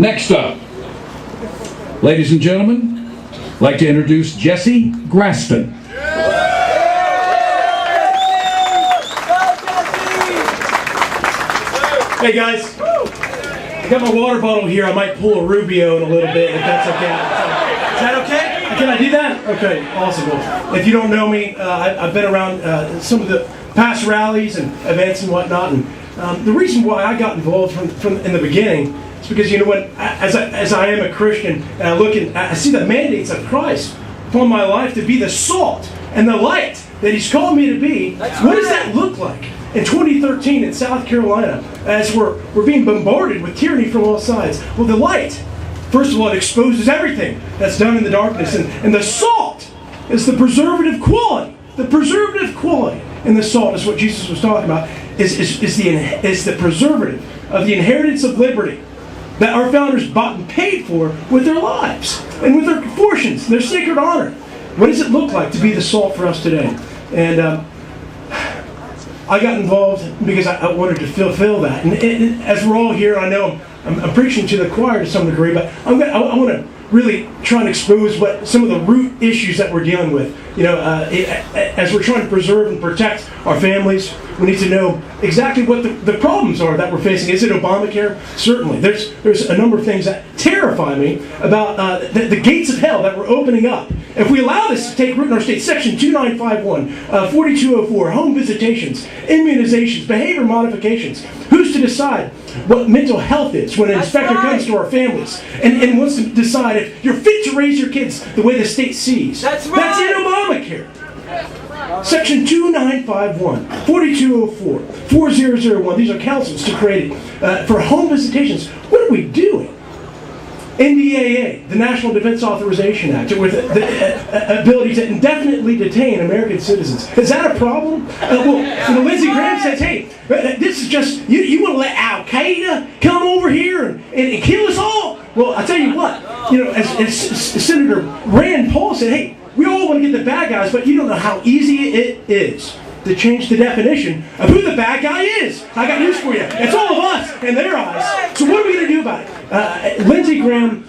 Next up, ladies and gentlemen, I'd like to introduce Jesse Graspin. Hey guys, I got my water bottle here. I might pull a Rubio in a little bit, if that's okay. Is that okay? Can I do that? Okay, awesome. Well, if you don't know me, I've been around some of the past rallies and events and whatnot. And the reason why I got involved from in the beginning is because, you know what, as I am a Christian, and I look and I see the mandates of Christ upon my life to be the salt and the light that He's called me to be. What does that look like? In 2013 in South Carolina, as we're being bombarded with tyranny from all sides, well, the light, first of all, it exposes everything that's done in the darkness, and the salt is the preservative quality. The preservative quality in the salt is what Jesus was talking about, is the preservative of the inheritance of liberty that our founders bought and paid for with their lives and with their portions, their sacred honor. What does it look like to be the salt for us today? And I got involved because I wanted to fulfill that. And as we're all here, I know I'm preaching to the choir to some degree, but I want to really try and expose what some of the root issues that we're dealing with. You know, as we're trying to preserve and protect our families, we need to know exactly what the problems are that we're facing. Is it Obamacare? Certainly. There's a number of things that terrify me about the gates of hell that we're opening up. If we allow this to take root in our state, Section 2951, 4204, home visitations, immunizations, behavior modifications, who's to decide what mental health is when an inspector comes to our families and wants to decide if you're fit to raise your kids the way the state sees? That's in Obamacare. Section 2951, 4204, 4001, these are councils to create for home visitations. What are we doing? NDAA, the National Defense Authorization Act, with the ability to indefinitely detain American citizens. Is that a problem? Lindsey Graham says, hey, this is just, you want to let Al-Qaeda come over here and kill us all? Well, I tell you what, as Senator Rand Paul said, hey, we all want to get the bad guys, but you don't know how easy it is to change the definition of who the bad guy is. I got news for you. It's all of us in their eyes. So what are we going to do about it? Lindsey Graham.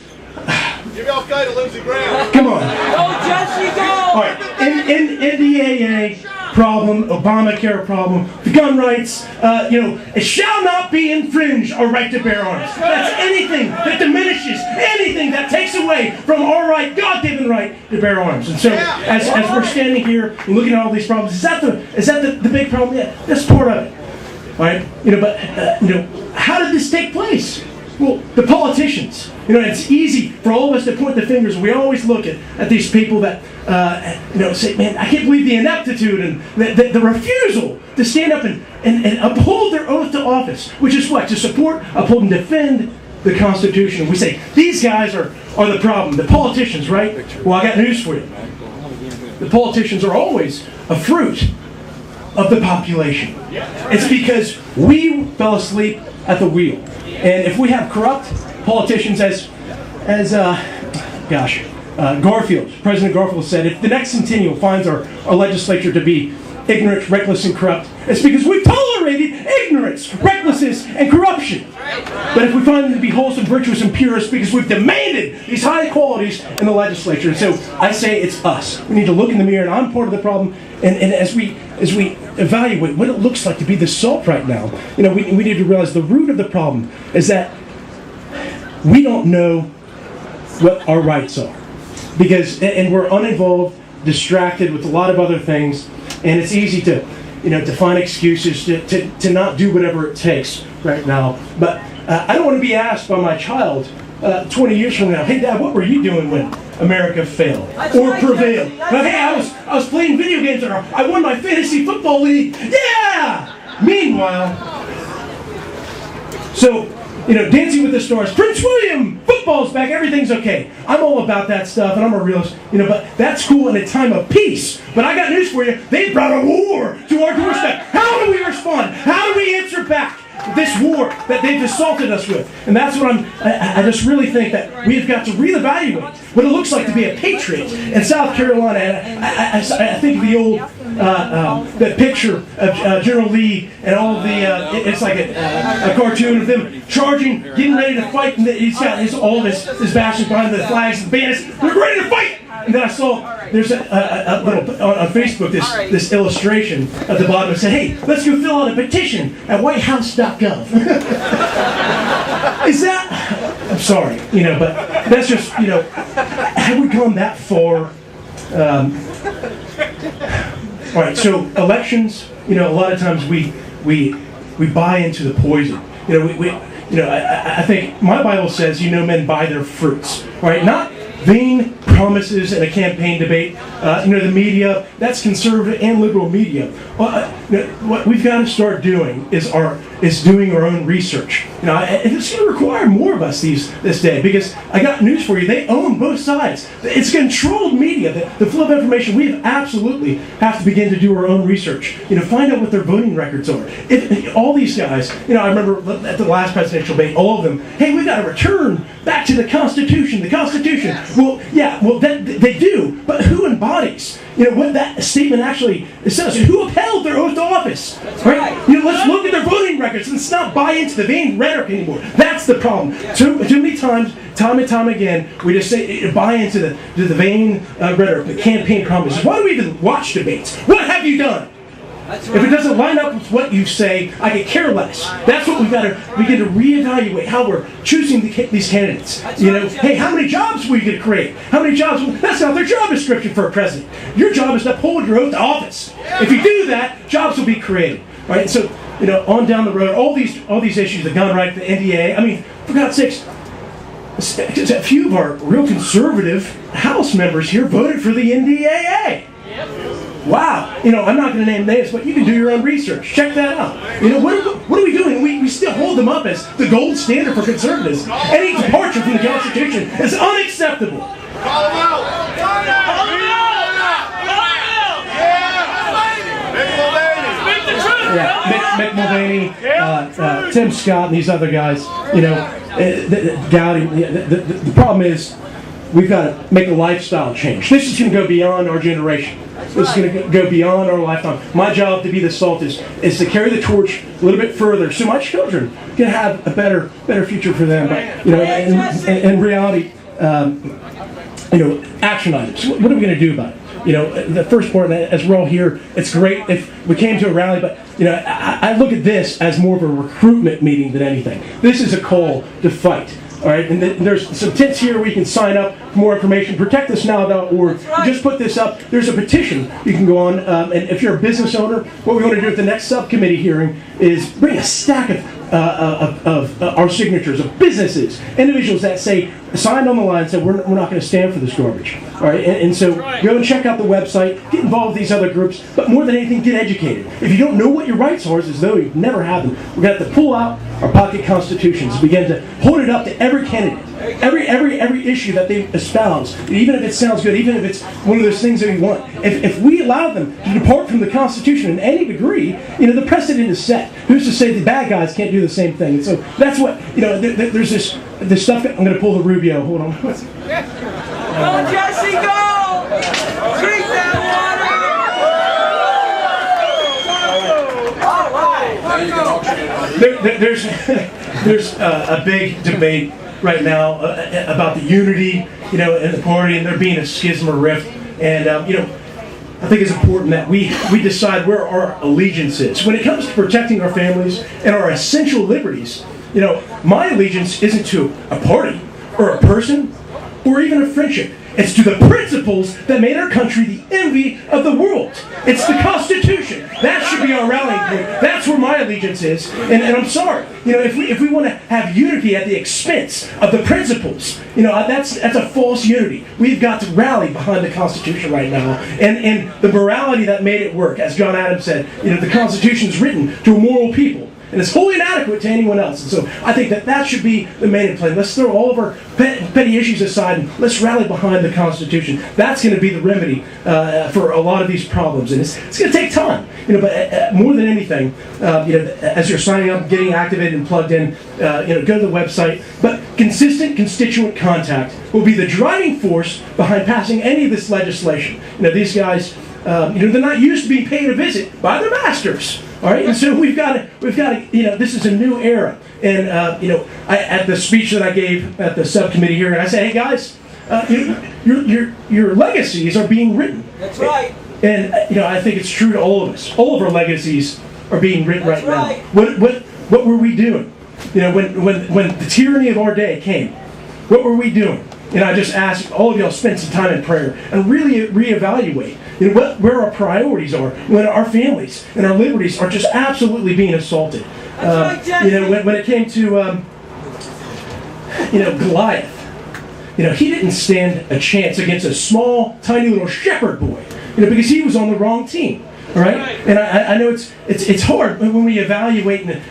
Give Al-Qaeda Lindsey Graham. Come on. Go, Jesse, go! All right. NDAA problem, Obamacare problem, the gun rights, it shall not be infringed our right to bear arms. That's anything that diminishes, anything that takes away from our right, God-given right to bear arms. And so, as we're standing here and looking at all these problems, is that the big problem? Yeah, that's part of it. All right. But how did this take place? Well, the politicians. It's easy for all of us to point the fingers. We always look at these people that, say, man, I can't believe the ineptitude and the refusal to stand up and uphold their oath to office, which is what? To support, uphold, and defend the Constitution. We say, these guys are the problem. The politicians, right? Well, I got news for you. The politicians are always a fruit of the population. It's because we fell asleep at the wheel. And if we have corrupt politicians, as Garfield, President Garfield said, if the next centennial finds our legislature to be ignorant, reckless, and corrupt, it's because we've tolerated ignorance, recklessness, and corruption. But if we find them to be wholesome, virtuous, and pure, it's because we've demanded these high qualities in the legislature. And so I say it's us. We need to look in the mirror, and I'm part of the problem. And as we evaluate what it looks like to be the salt right now, we need to realize the root of the problem is that we don't know what our rights are. And we're uninvolved, distracted with a lot of other things, and it's easy to find excuses to not do whatever it takes right now. But I don't want to be asked by my child 20 years from now, hey Dad, what were you doing when America failed or prevailed? Hey, I was playing video games and I won my fantasy football league. Yeah! Meanwhile, so Dancing with the Stars, Prince William, football's back, everything's okay. I'm all about that stuff, and I'm a realist, but that's cool in a time of peace. But I got news for you, they brought a war to our doorstep. How do we respond? How do we answer back this war that they've assaulted us with? And that's what I just really think that we've got to reevaluate what it looks like to be a patriot in South Carolina. I think of the old that picture of General Lee and all of the, it's like a cartoon of them charging, getting ready to fight, and he's got all of his bashes behind the flags and banners. They're ready to fight! And then I saw there's a little on Facebook this illustration at the bottom that said, "Hey, let's go fill out a petition at whitehouse.gov." Is that? I'm sorry, but that's just have we gone that far? All right, so elections, a lot of times we buy into the poison. I think my Bible says, men buy their fruits. Right? Not vain promises in a campaign debate. The media, that's conservative and liberal media. What we've got to start doing is doing our own research. It's going to require more of us this day, because I got news for you. They own both sides. It's controlled media. The flow of information. We absolutely have to begin to do our own research. Find out what their voting records are. All these guys. I remember at the last presidential debate, all of them. Hey, we got to return back to the Constitution. The Constitution. Well, they do. But who embodies? What that statement actually says. Who upheld their oath to office? Right? Let's look at their voting records. Let's not buy into the vain rhetoric anymore. That's the problem. Too many times, time and time again, we just buy into the vain rhetoric, the campaign promises. Why do we even watch debates? What have you done? If it doesn't line up with what you say, I could care less. That's what we've got to begin to reevaluate how we're choosing these candidates. Hey, how many jobs are we going to create? How many jobs? That's not their job description for a president. Your job is to uphold your oath to office. If you do that, jobs will be created. Right? So, on down the road, all these issues, the gun right, the NDA. I mean, for God's sakes, a few of our real conservative House members here voted for the NDAA. Wow. I'm not going to name names, but you can do your own research. Check that out. What are we doing? We still hold them up as the gold standard for conservatives. Any departure from the Constitution is unacceptable. Call him out! Call him out! Yeah, Mick Mulvaney, Tim Scott, and these other guys. Gowdy. The problem is we've got to make a lifestyle change. This is going to go beyond our generation. This is going to go beyond our lifetime. My job to be the salt is to carry the torch a little bit further, so my children can have a better future for them. But in reality, action items. What are we going to do about it? The first part, as we're all here, it's great if we came to a rally, but I look at this as more of a recruitment meeting than anything. This is a call to fight. All right, and there's some tents here where you can sign up for more information. ProtectUsNow.org. Just put this up. There's a petition you can go on. And if you're a business owner, what we want to do at the next subcommittee hearing is bring a stack of our signatures of businesses, individuals that signed on the line and said we're not going to stand for this garbage. All right, and so go and check out the website, get involved with these other groups, but more than anything, get educated. If you don't know what your rights are, it's as though you've never had them. We're going to have to pull out our pocket constitutions, begin to hold it up to every candidate, every issue that they espouse, even if it sounds good, even if it's one of those things that we want. If we allow them to depart from the Constitution in any degree, the precedent is set. Who's to say the bad guys can't do the same thing? And so that's what there's this stuff. I'm going to pull the Rubio. Hold on. Go, Jesse, go! Drink that water! There's a big debate right now about the unity, in the party, and there being a schism or rift. And I think it's important that we decide where our allegiance is when it comes to protecting our families and our essential liberties. My allegiance isn't to a party or a person or even a friendship. It's to the principles that made our country the envy of the world. It's the Constitution. That should be our rallying point. That's where my allegiance is. And I'm sorry, if we want to have unity at the expense of the principles, that's a false unity. We've got to rally behind the Constitution right now, and the morality that made it work. As John Adams said, the Constitution is written to a moral people. And it's wholly inadequate to anyone else. And so I think that should be the main plan. Let's throw all of our petty issues aside and let's rally behind the Constitution. That's going to be the remedy for a lot of these problems. And it's going to take time. But more than anything, as you're signing up, getting activated and plugged in, go to the website. But consistent constituent contact will be the driving force behind passing any of this legislation. These guys They're not used to being paid a visit by their masters. All right, and so we've got to. This is a new era. And at the speech that I gave at the subcommittee here, and I said, hey guys, your legacies are being written. That's right. And I think it's true to all of us. All of our legacies are being written That's right right. now. What were we doing? When the tyranny of our day came, what were we doing? I just ask all of y'all spend some time in prayer and really reevaluate where our priorities are when our families and our liberties are just absolutely being assaulted. That's right, Jesse. When it came to Goliath, he didn't stand a chance against a small, tiny little shepherd boy, because he was on the wrong team. All right, and I know it's hard when we evaluate and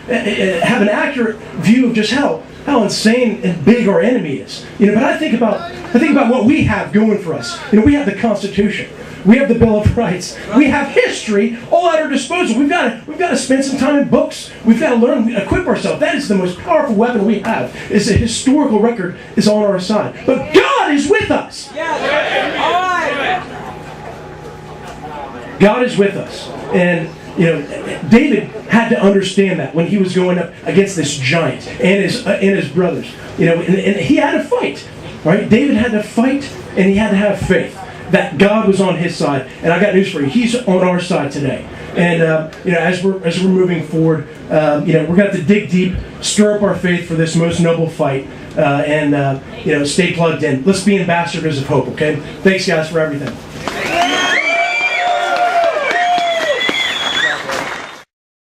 have an accurate view of just how insane and big our enemy is. But I think about what we have going for us. We have the Constitution, we have the Bill of Rights, we have history all at our disposal. We've got to spend some time in books. We've got to learn, equip ourselves. That is the most powerful weapon we have. Is the historical record is on our side. But God is with us. Yes. All right. God is with us. And David had to understand that when he was going up against this giant and his brothers. And he had to fight. Right? David had to fight, and he had to have faith that God was on his side. And I got news for you. He's on our side today. And as we're moving forward, we're going to have to dig deep, stir up our faith for this most noble fight, and stay plugged in. Let's be ambassadors of hope. Okay? Thanks, guys, for everything.